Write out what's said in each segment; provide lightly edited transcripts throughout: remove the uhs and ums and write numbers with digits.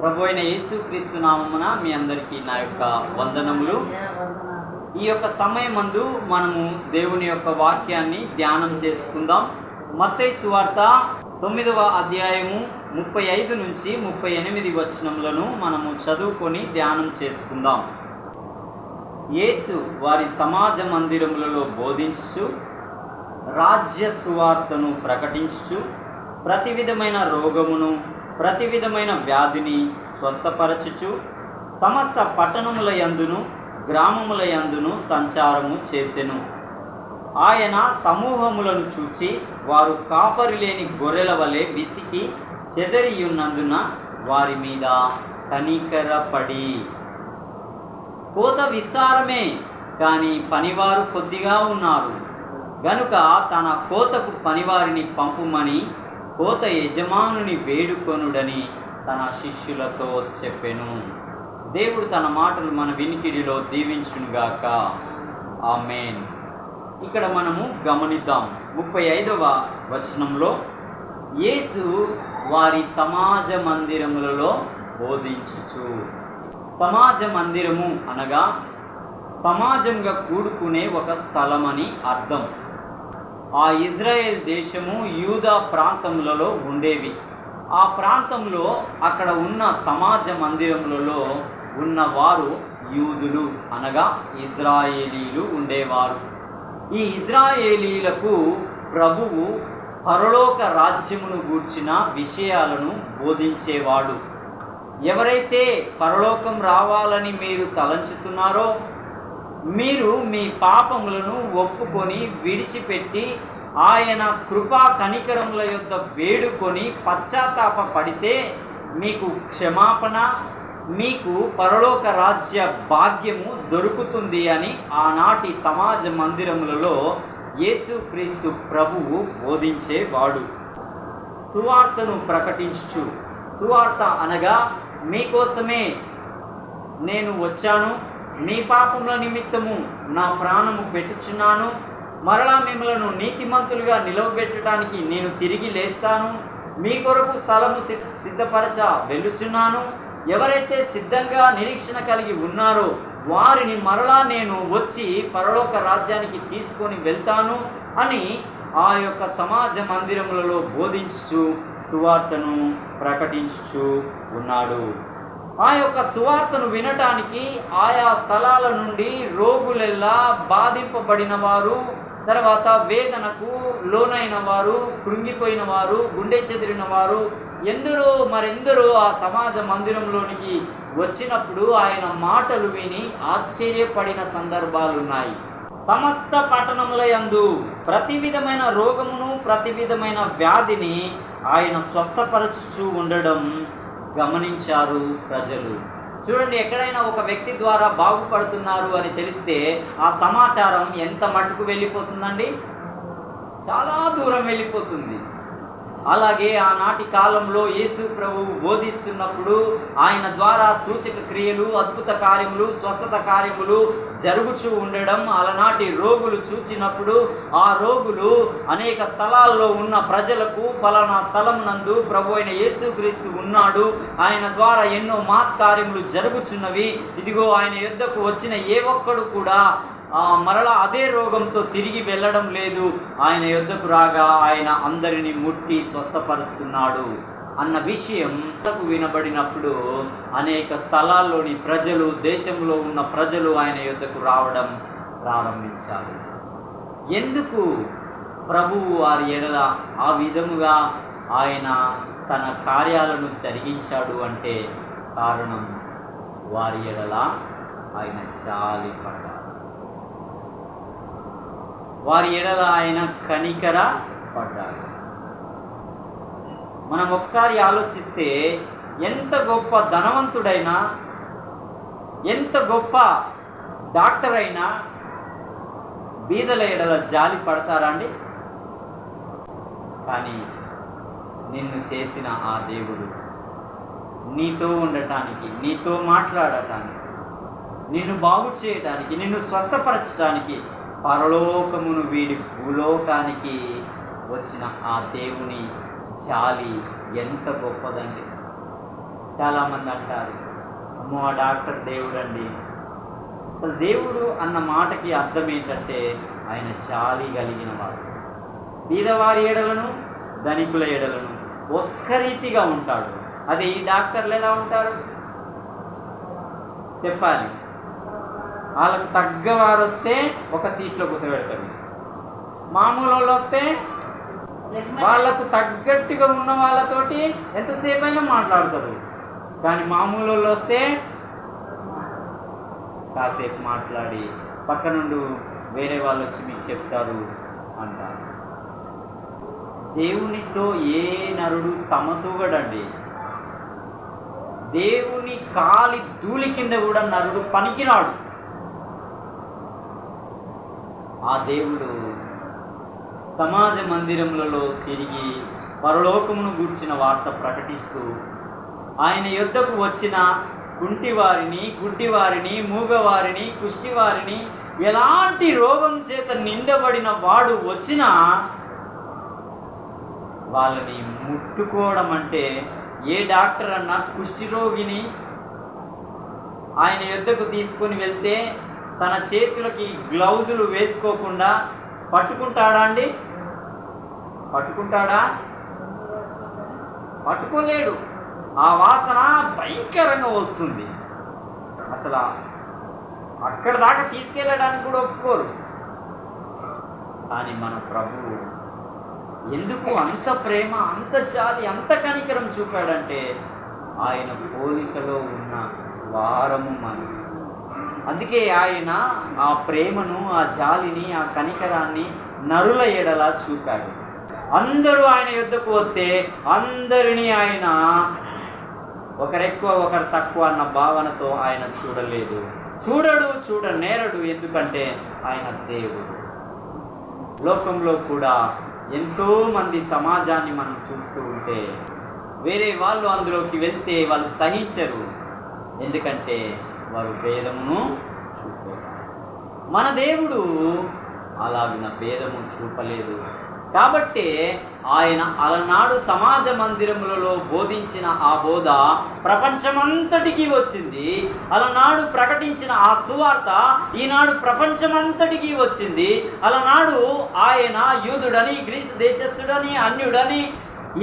ప్రభు అయిన యేసుక్రీస్తు నామమున మీ అందరికీ నా యొక్క వందనములు. ఈ యొక్క సమయమందు మనము దేవుని యొక్క వాక్యాన్ని ధ్యానం చేసుకుందాం. మత్తయి సువార్త 9వ అధ్యాయము 35 నుంచి 38 వచనములను మనము చదువుకొని ధ్యానం చేసుకుందాం. యేసు వారి సమాజ మందిరములలో బోధించుచు, రాజ్య సువార్తను ప్రకటించుచు, ప్రతి విధమైన రోగమును, ప్రతి విధమైన వ్యాధిని స్వస్థపరచుచు, సమస్త పట్టణముల యందును గ్రామముల యందును సంచారము చేసెను. ఆయన సమూహములను చూచి వారు కాపరి లేని గొర్రెల వలె విసికి చెదరియున్నందున వారి మీద కనికరపడి, కోత విస్తారమే కానీ పనివారు కొద్దిగా ఉన్నారు గనుక తన కోతకు పనివారిని పంపుమని కోత యజమానుని వేడుకొనుడని తన శిష్యులతో చెప్పెను. దేవుడు తన మాటలు మన వినికిడిలో దీవించునుగాక. ఆమేన్. ఇక్కడ మనము గమనిద్దాం. 35వ వచనంలో యేసు వారి సమాజ మందిరములలో బోధించుచు. సమాజ మందిరము అనగా సమాజంగా కూడుకునే ఒక స్థలమని అర్థం. ఆ ఇజ్రాయేల్ దేశము యూదా ప్రాంతములలో ఉండేవి. ఆ ప్రాంతంలో అక్కడ ఉన్న సమాజ మందిరములలో ఉన్నవారు యూదులు అనగా ఇజ్రాయేలీలు ఉండేవారు. ఈ ఇజ్రాయేలీలకు ప్రభువు పరలోక రాజ్యమును గూర్చిన విషయాలను బోధించేవాడు. ఎవరైతే పరలోకం రావాలని మీరు తలంచుతున్నారో, మీరు మీ పాపములను ఒప్పుకొని విడిచిపెట్టి ఆయన కృపా కనికరముల యొద్ద వేడుకొని పశ్చాత్తాప పడితే మీకు క్షమాపణ, మీకు పరలోక రాజ్య భాగ్యము దొరుకుతుంది అని ఆనాటి సమాజ మందిరములలో యేసుక్రీస్తు ప్రభువు బోధించేవాడు. సువార్తను ప్రకటించుచు, సువార్త అనగా మీకోసమే నేను వచ్చాను, మీ పాపముల నిమిత్తము నా ప్రాణము పెట్టుచున్నాను, మరలా మిమ్మలను నీతిమంతులుగా నిలవబెట్టడానికి నేను తిరిగి లేస్తాను, మీ కొరకు స్థలము సిద్ధపరచ వెళ్ళుచున్నాను, ఎవరైతే సిద్ధంగా నిరీక్షణ కలిగి ఉన్నారో వారిని మరలా నేను వచ్చి పరలోక రాజ్యానికి తీసుకొని వెళ్తాను అని ఆ యొక్క సమాజ మందిరములలో బోధించుచు సువార్తను ప్రకటించుచు ఉన్నాడు. ఆ యొక్క సువార్తను వినటానికి ఆయా స్థలాల నుండి రోగులెల్లా, బాధింపబడిన వారు, తర్వాత వేదనకు లోనైన వారు, కృంగిపోయిన వారు, గుండె చెదిరిన వారు మరెందరో ఆ సమాజ మందిరంలోనికి వచ్చినప్పుడు ఆయన మాటలు విని ఆశ్చర్యపడిన సందర్భాలున్నాయి. సమస్త పట్టణముల యందు ప్రతి విధమైన రోగమును, ప్రతి విధమైన వ్యాధిని ఆయన స్వస్థపరచుచూ ఉండడం గమనించారు ప్రజలు. చూడండి, ఎక్కడైనా ఒక వ్యక్తి ద్వారా బాగుపడుతున్నారు అని తెలిస్తే ఆ సమాచారం ఎంత మటుకు వెళ్ళిపోతుందండి? చాలా దూరం వెళ్ళిపోతుంది. అలాగే ఆనాటి కాలంలో యేసు ప్రభువు బోధిస్తున్నప్పుడు ఆయన ద్వారా సూచక క్రియలు, అద్భుత కార్యములు, స్వస్థత కార్యములు జరుగుచూ ఉండడం అలనాటి రోగులు చూచినప్పుడు ఆ రోగులు అనేక స్థలాల్లో ఉన్న ప్రజలకు పలానా స్థలం నందు ప్రభు అయిన యేసుక్రీస్తు ఉన్నాడు, ఆయన ద్వారా ఎన్నో మహత్కార్యములు జరుగుచున్నవి, ఇదిగో ఆయన యొద్దకు వచ్చిన ఏ ఒక్కడు కూడా మరలా అదే రోగంతో తిరిగి వెళ్ళడం లేదు, ఆయన యొద్దకు రాగా ఆయన అందరినీ ముట్టి స్వస్థపరుస్తున్నాడు అన్న విషయం వినబడినప్పుడు అనేక స్థలాల్లోని ప్రజలు, దేశంలో ఉన్న ప్రజలు ఆయన యొద్దకు రావడం ప్రారంభించారు. ఎందుకు ప్రభువు వారి ఎడల ఆ విధముగా ఆయన తన కార్యాలను జరిగించాడు అంటే కారణం వారి ఎడల ఆయన జాలి పడ్డాడు, వారి ఎడల ఆయన కనికర పడ్డాడు. మనం ఒకసారి ఆలోచిస్తే ఎంత గొప్ప ధనవంతుడైనా, ఎంత గొప్ప డాక్టర్ అయినా బీదల ఎడల జాలి పడతారా అండి? కానీ నిన్ను చేసిన ఆ దేవుడు నీతో ఉండటానికి, నీతో మాట్లాడటానికి, నిన్ను బాగు చేయడానికి, నిన్ను స్వస్థపరచడానికి పరలోకమును వీడి భూలోకానికి వచ్చిన ఆ దేవుని జాలి ఎంత గొప్పదండి. చాలామంది అంటారు, అమ్మో ఆ డాక్టర్ దేవుడు అండి. అసలు దేవుడు అన్న మాటకి అర్థం ఏంటంటే ఆయన జాలి కలిగిన వాడు. బీదవారి ఎడలను ధనికుల ఎడలను ఒక్క రీతిగా ఉంటాడు. అదే ఈ డాక్టర్లు ఎలా ఉంటారు చెప్పాలి? వాళ్ళకు తగ్గవారు వస్తే ఒక సీట్లో కూర్చోబెడతారు, మామూలు వాళ్ళు వస్తే వాళ్ళకు తగ్గట్టుగా ఉన్న వాళ్ళతోటి ఎంతసేపు అయినా మాట్లాడతారు. కానీ మామూలు వాళ్ళు వస్తే కాసేపు మాట్లాడి పక్క నుండి వేరే వాళ్ళు వచ్చి మీకు చెప్తారు అంటారు. దేవునితో ఏ నరుడు సమతూగడండి. దేవుని కాలి ధూళి కింద కూడా నరుడు పనికిరాడు. ఆ దేవుడు సమాజ మందిరములలో తిరిగి పరలోకమును గూర్చిన వార్త ప్రకటిస్తూ ఆయన యొద్దకు వచ్చిన కుంటివారిని, గుడ్డివారిని, మూగవారిని, కుష్టివారిని, ఎలాంటి రోగం చేత నిండబడిన వాడు వచ్చినా వాళ్ళని ముట్టుకోవడం అంటే, ఏ డాక్టర్ అన్నా కుష్ఠిరోగిని ఆయన యొద్దకు తీసుకొని వెళ్తే తన చేతులకి గ్లౌజులు వేసుకోకుండా పట్టుకుంటాడా అండి? పట్టుకుంటాడా? పట్టుకోలేడు. ఆ వాసన భయంకరంగా వస్తుంది. అసలు అక్కడ దాకా తీసుకెళ్ళడానికి కూడా ఒప్పుకోరు. కానీ మన ప్రభువు ఎందుకు అంత ప్రేమ, అంత జాలి, అంత కనికరం చూపాడంటే ఆయన పోలికలో ఉన్న వారము మనం. అందుకే ఆయన ఆ ప్రేమను, ఆ జాలిని, ఆ కనికరాన్ని నరుల ఎడల చూపాడు. అందరూ ఆయన యొద్దకు వస్తే అందరినీ ఆయన ఒకరెక్కువ ఒకరు తక్కువ అన్న భావనతో ఆయన చూడలేదు. చూడనేరడు. ఎందుకంటే ఆయన దేవుడు. లోకంలో కూడా ఎంతోమంది సమాజాన్ని మనం చూస్తూ ఉంటే వేరే వాళ్ళు అందులోకి వెళ్తే వాళ్ళు సహించరు. ఎందుకంటే వారు భేదమును చూపారు. మన దేవుడు అలాగిన భేదము చూపలేదు. కాబట్టి ఆయన అలనాడు సమాజ మందిరములలో బోధించిన ఆ బోధ ప్రపంచమంతటికి వచ్చింది. అలనాడు ప్రకటించిన ఆ సువార్త ఈనాడు ప్రపంచమంతటికి వచ్చింది. అలనాడు ఆయన యూదుడని, గ్రీసు దేశస్థుడని, అన్యుడని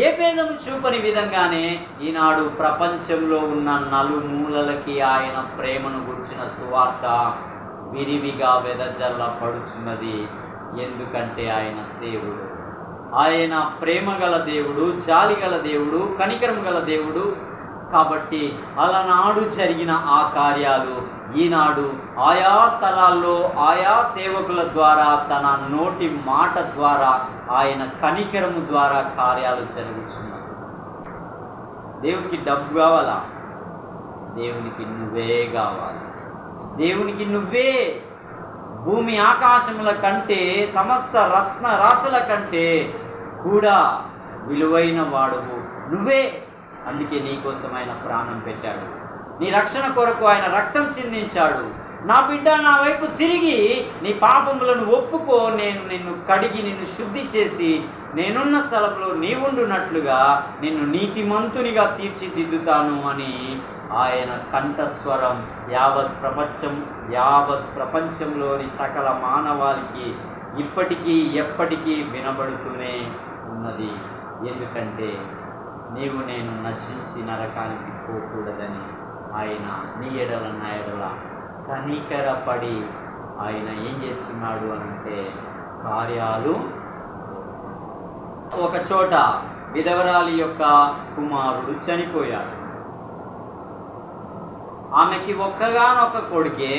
ఏ భేదము చూపని విధంగానే ఈనాడు ప్రపంచంలో ఉన్న నలుమూలలకి ఆయన ప్రేమను గురించిన సువార్త విరివిగా వెదజల్లపడుచున్నది. ఎందుకంటే ఆయన దేవుడు. ఆయన ప్రేమ గల దేవుడు, జాలి గల దేవుడు, కనికరం గల దేవుడు. కాబట్టి అలనాడు జరిగిన ఆ కార్యాలు ఈనాడు ఆయా స్థలాల్లో ఆయా సేవకుల ద్వారా, తన నోటి మాట ద్వారా, ఆయన కనికరము ద్వారా కార్యాలు జరుగుతున్నాయి. దేవునికి డబ్బు కావాలా? దేవునికి నువ్వే కావాలి. దేవునికి నువ్వే భూమి ఆకాశముల కంటే, సమస్త రత్న రాశుల కంటే కూడా విలువైన వాడువు నువ్వే. అందుకే నీకోసం ఆయన ప్రాణం పెట్టాడు. నీ రక్షణ కొరకు ఆయన రక్తం చిందించాడు. నా బిడ్డ, నా వైపు తిరిగి నీ పాపములను ఒప్పుకో, నేను నిన్ను కడిగి నిన్ను శుద్ధి చేసి నేనున్న స్థలంలో నీవుండునట్లుగా నిన్ను నీతిమంతునిగా తీర్చిదిద్దుతాను అని ఆయన కంఠస్వరం యావత్ ప్రపంచంలోని సకల మానవాళికి ఇప్పటికీ ఎప్పటికీ వినబడుతూనే ఉన్నది. ఎందుకంటే నీవు నేను నశించి నరకానికి పోకూడదని ఆయన నీ ఎడల నా ఎడల కనికరపడి ఆయన ఏం చేస్తున్నాడు అంటే కార్యాలు చేస్తున్నాడు. ఒక చోట విధవరాలి యొక్క కుమారుడు చనిపోయాడు. ఆమెకి ఒక్కగానొక్క కొడుకే.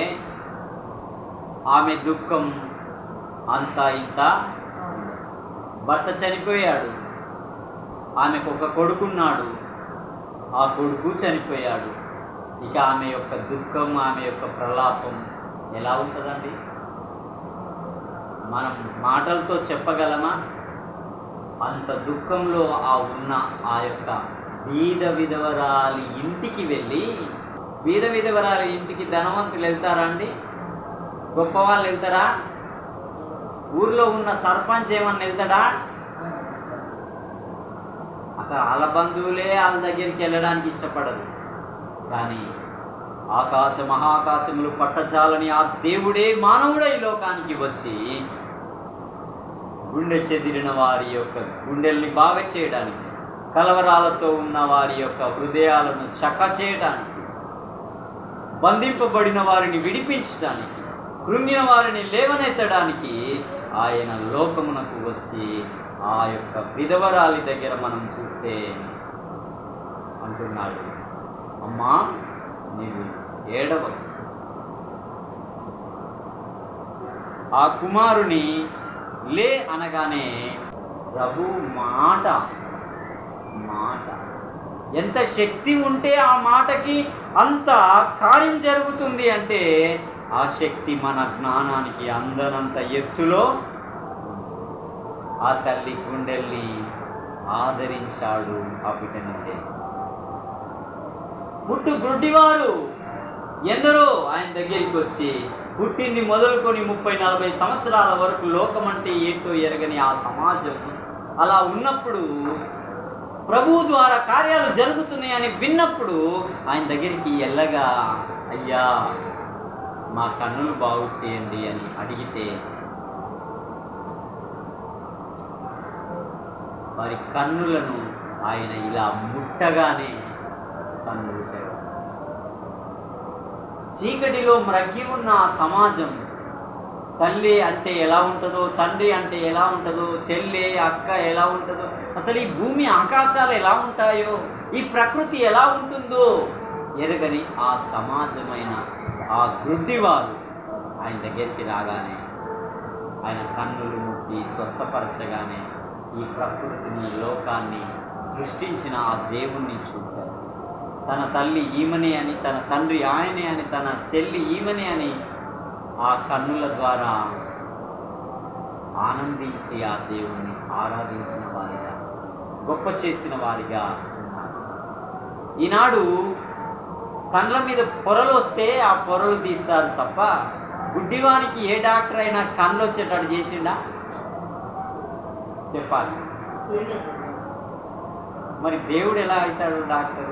ఆమె దుఃఖం అంతా ఇంత. భర్త చనిపోయాడు, ఆమెకు ఒక కొడుకున్నాడు, ఆ కొడుకు చనిపోయాడు. ఇక ఆమె యొక్క దుఃఖం, ఆమె యొక్క ప్రలాపం ఎలా ఉంటుందండి? మనం మాటలతో చెప్పగలమా? అంత దుఃఖంలో ఆ యొక్క విధవరాలి ఇంటికి వెళ్ళి, విధవరాలి ఇంటికి ధనవంతులు వెళ్తారా అండి? గొప్పవాళ్ళు వెళ్తారా? ఊర్లో ఉన్న సర్పంచ్ ఏమన్నా వెళ్తాడా? అసలు వాళ్ళ బంధువులే వాళ్ళ దగ్గరికి వెళ్ళడానికి ఇష్టపడరు. కానీ ఆకాశ మహాకాశములు పట్టజాలని ఆ దేవుడే మానవుడై లోకానికి వచ్చి గుండె చెదిరిన వారి యొక్క గుండెల్ని బాగా చేయడానికి, కలవరాలతో ఉన్న వారి యొక్క హృదయాలను చక్క చేయడానికి, బంధింపబడిన వారిని విడిపించడానికి, కృంగిన వారిని లేవనెత్తడానికి ఆయన లోకమునకు వచ్చి ఆ యొక్క విధవరాలి దగ్గర మనం చూస్తే అంటున్నాడు, అమ్మా నీవు ఏడవకు. ఆ కుమారుని లే అనగానే ప్రభు మాట ఎంత శక్తి ఉంటే ఆ మాటకి అంత కార్యం జరుగుతుంది అంటే ఆ శక్తి మన జ్ఞానానికి అందనంత ఎత్తులో ఆ తల్లి గుండెల్ని ఆదరించాడు ఆ బిడ్డనంతే. పుట్టు గుడ్డివారు ఎందరో ఆయన దగ్గరికి వచ్చి పుట్టింది మొదలుకొని 30-40 సంవత్సరాల వరకు లోకమంటే ఏంటో ఎరగని ఆ సమాజం అలా ఉన్నప్పుడు ప్రభువు ద్వారా కార్యాలు జరుగుతున్నాయని విన్నప్పుడు ఆయన దగ్గరికి ఎల్లగా అయ్యా మా కన్నులు బాగు చేయండి అని అడిగితే వారి కన్నులను ఆయన ఇలా ముట్టగానే కన్నులు చీకటిలో మ్రగ్గి ఉన్న ఆ సమాజం తల్లి అంటే ఎలా ఉంటుందో, తండ్రి అంటే ఎలా ఉంటుందో, చెల్లి అక్క ఎలా ఉంటుందో, అసలు ఈ భూమి ఆకాశాలు ఎలా ఉంటాయో, ఈ ప్రకృతి ఎలా ఉంటుందో ఎరగని ఆ సమాజమైన ఆ గుడ్డివారు ఆయన దగ్గరికి రాగానే ఆయన కన్నులు ముట్టి స్వస్థపరచగానే ఈ ప్రకృతిని లోకాన్ని సృష్టించిన ఆ దేవుణ్ణి చూశారు. తన తల్లి ఈమెనే అని, తన తండ్రి ఆయనే అని, తన చెల్లి ఈమెనే అని ఆ కన్నుల ద్వారా ఆనందించి ఆ దేవుణ్ణి ఆరాధించిన వారిగా, గొప్ప చేసిన వారిగా ఉన్నారు. ఈనాడు కండ్ల మీద పొరలు వస్తే ఆ పొరలు తీస్తారు తప్ప గుడ్డివానికి ఏ డాక్టర్ అయినా కళ్ళు వచ్చేటట్టు చేసిండా చెప్పాలి. మరి దేవుడు ఎలా అవుతాడు డాక్టర్?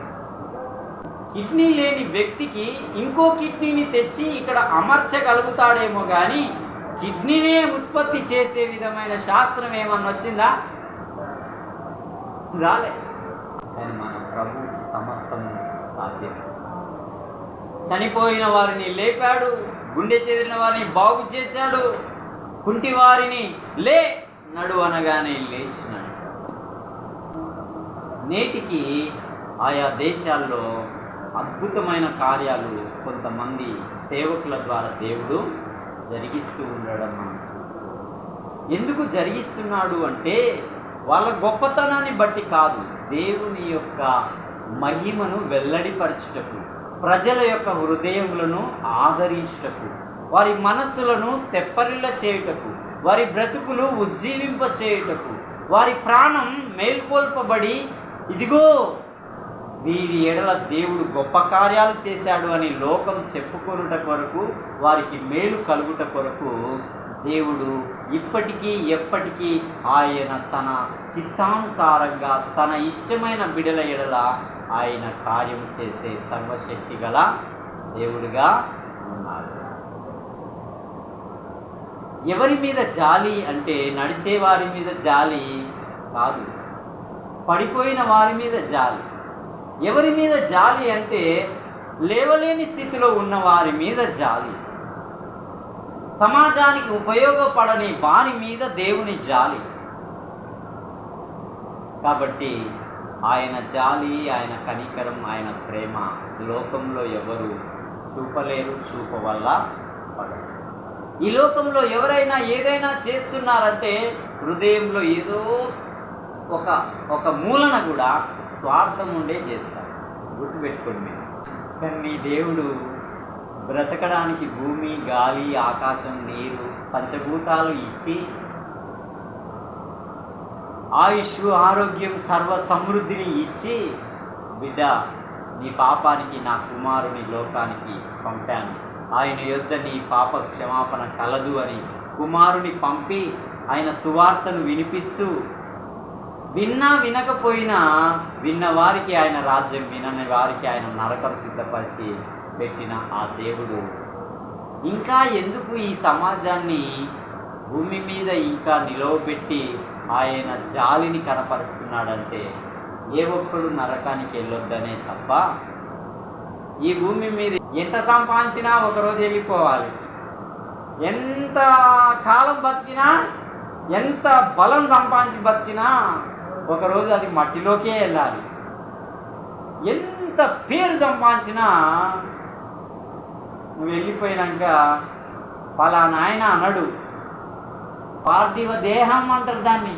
కిడ్నీ లేని వ్యక్తికి ఇంకో కిడ్నీని తెచ్చి ఇక్కడ అమర్చగలుగుతాడేమో కానీ కిడ్నీనే ఉత్పత్తి చేసే విధమైన శాస్త్రం ఏమన్నా వచ్చిందా? రాలే. కానీ మన ప్రభువుకి సమస్తము సాధ్యమే. చనిపోయిన వారిని లేపాడు, గుండె చెదిరిన వారిని బాగు చేశాడు, కుంటి వారిని లే నడు అనగానే లేచినాడు. నేటికి ఆయా దేశాల్లో అద్భుతమైన కార్యాలు కొంతమంది సేవకుల ద్వారా దేవుడు జరిగిస్తూ ఉండడం మనం చూస్తాం. ఎందుకు జరిగిస్తున్నాడు అంటే వాళ్ళ గొప్పతనాన్ని బట్టి కాదు, దేవుని యొక్క మహిమను వెల్లడిపరచుటకు, ప్రజల యొక్క హృదయములను ఆదరించుటకు, వారి మనస్సులను తెప్పరిల్ల చేయుటకు, వారి బ్రతుకులు ఉజ్జీవింప చేయుటకు, వారి ప్రాణం మేల్కొల్పబడి ఇదిగో వీరి ఎడల దేవుడు గొప్ప కార్యాలు చేశాడు అని లోకం చెప్పుకొనుట కొరకు, వారికి మేలు కలుగుట కొరకు దేవుడు ఇప్పటికీ ఎప్పటికీ ఆయన తన చిత్తానుసారంగా తన ఇష్టమైన బిడల ఎడల ఆయన కార్యం చేసే సర్వశక్తి గల దేవుడుగా ఉన్నాడు. ఎవరి మీద జాలి అంటే నడిచే వారి మీద జాలి కాదు, పడిపోయిన వారి మీద జాలి. ఎవరి మీద జాలి అంటే లేవలేని స్థితిలో ఉన్న వారి మీద జాలి. సమాజానికి ఉపయోగపడని వారి మీద దేవుని జాలి. కాబట్టి ఆయన జాలి, ఆయన కనికరం, ఆయన ప్రేమ లోకంలో ఎవరు చూపలేరు, చూపవల్ల పడరు. ఈ లోకంలో ఎవరైనా ఏదైనా చేస్తున్నారంటే హృదయంలో ఏదో ఒక మూలన కూడా స్వార్థం ఉండే చేస్తారు. గుర్తుపెట్టుకోండి మీరు. కానీ నీ దేవుడు బ్రతకడానికి భూమి, గాలి, ఆకాశం, నీరు, పంచభూతాలు ఇచ్చి ఆయుష్, ఆరోగ్యం, సర్వ సమృద్ధిని ఇచ్చి బిడ్డ నీ పాపానికి నా కుమారుని లోకానికి పంపాను, ఆయన యొద్ద నీ పాప క్షమాపణ కలదు అని కుమారుని పంపి ఆయన సువార్తను వినిపిస్తూ విన్నా వినకపోయినా విన్న వారికి ఆయన రాజ్యం, వినని వారికి ఆయన నరకం సిద్ధపరిచి పెట్టిన ఆ దేవుడు ఇంకా ఎందుకు ఈ సమాజాన్ని భూమి మీద ఇంకా నిలవబెట్టి ఆయన జాలిని కనపరుస్తున్నాడంటే ఏ ఒక్కడు నరకానికి వెళ్ళొద్దనే తప్ప, ఈ భూమి మీద ఎంత సంపాదించినా ఒకరోజు వెళ్ళిపోవాలి, ఎంత కాలం బతికినా, ఎంత బలం సంపాదించి బతికినా ఒకరోజు అది మట్టిలోకే వెళ్ళాలి. ఎంత పేరు సంపాదించినా నువ్వు వెళ్ళిపోయినాక పలానా ఆయన అనడు. పార్థివ దేహం అంటారు దాన్ని.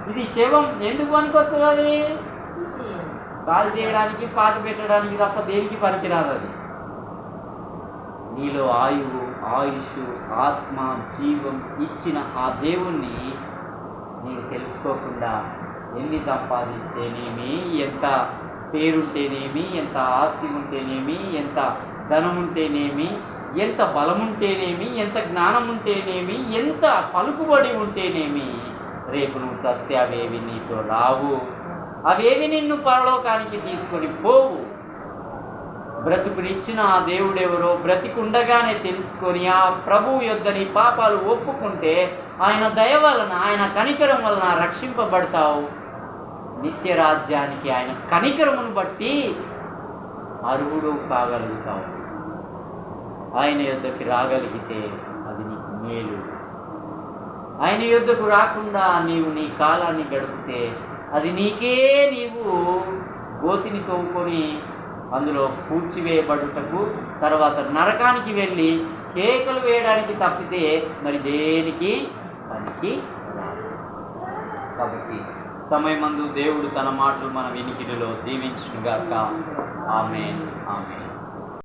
ఇది శవం ఎందుకు పనికొస్తుంది? అది కాల్ చేయడానికి, పాత పెట్టడానికి తప్ప దేనికి పనికిరాదు. అది నీలో ఆయువు, ఆయుష్, ఆత్మ, జీవం ఇచ్చిన ఆ దేవుణ్ణి నీవు తెలుసుకోకుండా ఎన్ని సంపాదిస్తేనేమి, ఎంత పేరుంటేనేమి, ఎంత ఆస్తి ఉంటేనేమి, ఎంత ధనం ఉంటేనేమి, ఎంత బలం ఉంటేనేమి, ఎంత జ్ఞానం ఉంటేనేమి, ఎంత పలుకుబడి ఉంటేనేమి, రేపు నువ్వు చస్తే అవేవి నీతో రావు. అవేవి నిన్ను పరలోకానికి తీసుకొని పోవు. బ్రతుకునిచ్చిన ఆ దేవుడెవరో బ్రతికుండగానే తెలుసుకొని ఆ ప్రభువు యొద్ద నీ పాపాలు ఒప్పుకుంటే ఆయన దయ వలన, ఆయన కనికరం వలన రక్షింపబడతావు. నిత్య రాజ్యానికి ఆయన కనికరమును బట్టి అర్హుడు కాగలుగుతావు. ఆయన యొద్దకి రాగలిగితే అది నీకు మేలు. ఆయన యొద్దకు రాకుండా నీవు నీ కాలాన్ని గడిపితే అది నీకే నీవు గోతిని తవ్వుకొని అందులో పూడ్చివేయబడుటకు, తర్వాత నరకానికి వెళ్ళి కేకలు వేయడానికి తప్పితే మరి దేనికి పనికి రాదు. కాబట్టి సమయమందు దేవుడు తన మాటలు మన వినికిడిలో దీవించునుగాక. ఆమేన్, ఆమేన్.